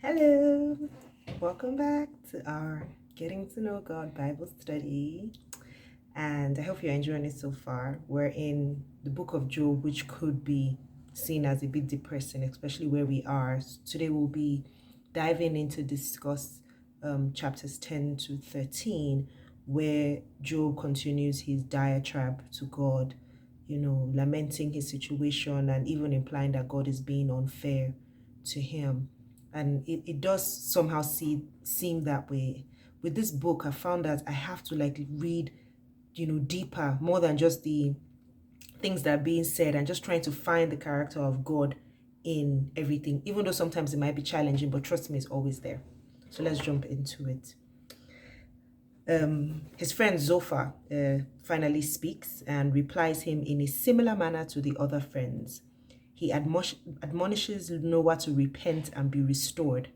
Hello, welcome back to our Getting to Know God Bible study, and I hope you're enjoying it so far. We're in the book of Job, which could be seen as a bit depressing, especially where we are. Today we'll be diving in to discuss chapters 10 to 13, where Job continues his diatribe to God, lamenting his situation and even implying that God is being unfair to him. And it does somehow seem that way. With this book, I found that I have to read, deeper, more than just the things that are being said, and just trying to find the character of God in everything, even though sometimes it might be challenging, but trust me, it's always there. So let's jump into it. His friend Zophar finally speaks and replies him in a similar manner to the other friends. He admonishes Noah to repent and be restored,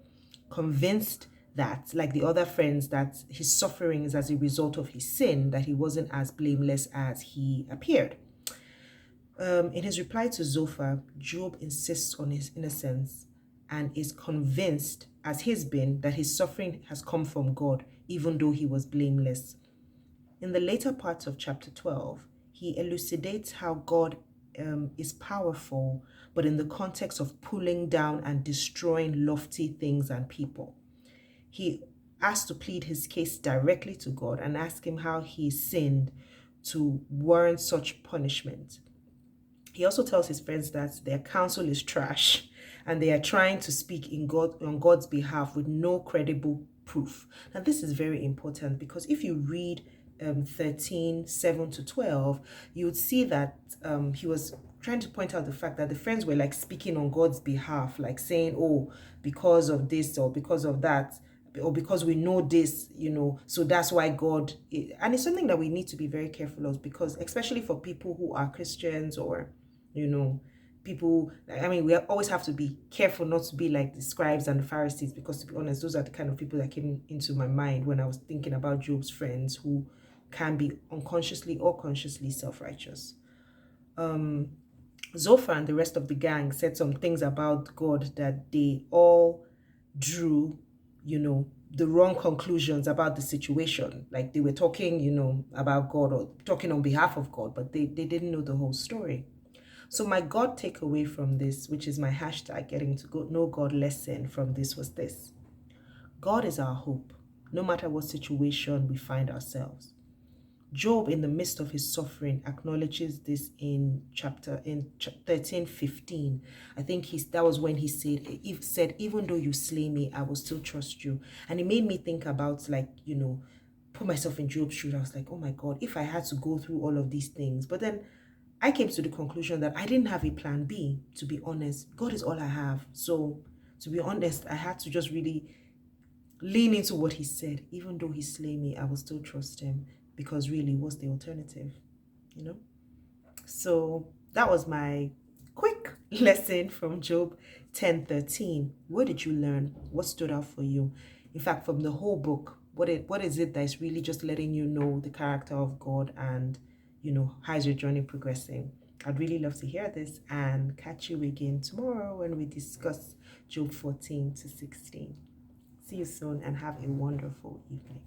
convinced that, like the other friends, that his suffering is as a result of his sin, that he wasn't as blameless as he appeared. In his reply to Zophar, Job insists on his innocence and is convinced, as he's been, that his suffering has come from God, even though he was blameless. In the later parts of chapter 12, he elucidates how God is powerful, but in the context of pulling down and destroying lofty things and people. He asked to plead his case directly to God and ask him how he sinned to warrant such punishment. He also tells his friends that their counsel is trash and they are trying to speak on God's behalf with no credible proof. Now, this is very important because if you read 13, 7 to 12, you would see that he was trying to point out the fact that the friends were speaking on God's behalf, saying, oh, because of this or because of that, or because we know this, so that's why God, and it's something that we need to be very careful of, because especially for people who are Christians or, people, we always have to be careful not to be like the scribes and the Pharisees, because to be honest, those are the kind of people that came into my mind when I was thinking about Job's friends, who can be unconsciously or consciously self-righteous. Zophar and the rest of the gang said some things about God that they all drew, the wrong conclusions about the situation. Like they were talking, about God or talking on behalf of God, but they didn't know the whole story. So my God takeaway from this, which is my hashtag getting to know God lesson from this, was this: God is our hope, no matter what situation we find ourselves. Job, in the midst of his suffering, acknowledges this in 13:15. I think that was when he said, even though you slay me, I will still trust you. And it made me think about put myself in Job's shoes. I was like, oh my God, if I had to go through all of these things. But then I came to the conclusion that I didn't have a plan B, to be honest. God is all I have. So to be honest, I had to just really lean into what he said. Even though he slay me, I will still trust him. Because really, what's the alternative? So that was my quick lesson from Job 10:13. What did you learn? What stood out for you? In fact, from the whole book, what is it that is really just letting you know the character of God, and how is your journey progressing? I'd really love to hear this, and catch you again tomorrow when we discuss Job 14 to 16. See you soon and have a wonderful evening.